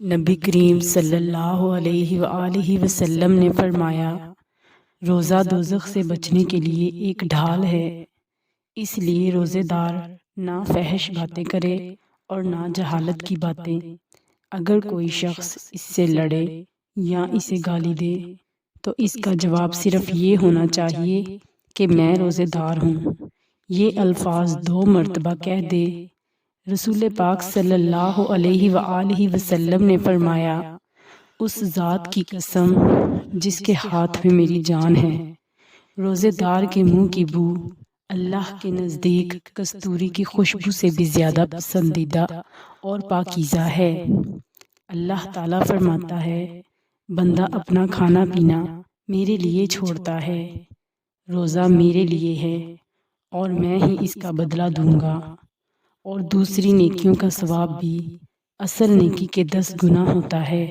نبی کریم صلی اللہ علیہ وآلہ وسلم نے فرمایا، روزہ دوزخ سے بچنے کے لیے ایک ڈھال ہے، اس لیے روزے دار نہ فحش باتیں کرے اور نہ جہالت کی باتیں۔ اگر کوئی شخص اس سے لڑے یا اسے گالی دے تو اس کا جواب صرف یہ ہونا چاہیے کہ میں روزے دار ہوں۔ یہ الفاظ 2 مرتبہ کہہ دے۔ رسول پاک صلی اللہ علیہ وآلہ وسلم نے فرمایا، اس ذات کی قسم جس کے ہاتھ میں میری جان ہے، روزے دار کے منہ کی بو اللہ کے نزدیک کستوری کی خوشبو سے بھی زیادہ پسندیدہ اور پاکیزہ ہے۔ اللہ تعالیٰ فرماتا ہے، بندہ اپنا کھانا پینا میرے لیے چھوڑتا ہے، روزہ میرے لیے ہے اور میں ہی اس کا بدلہ دوں گا، اور دوسری نیکیوں کا ثواب بھی اصل نیکی کے 10 گنا ہوتا ہے۔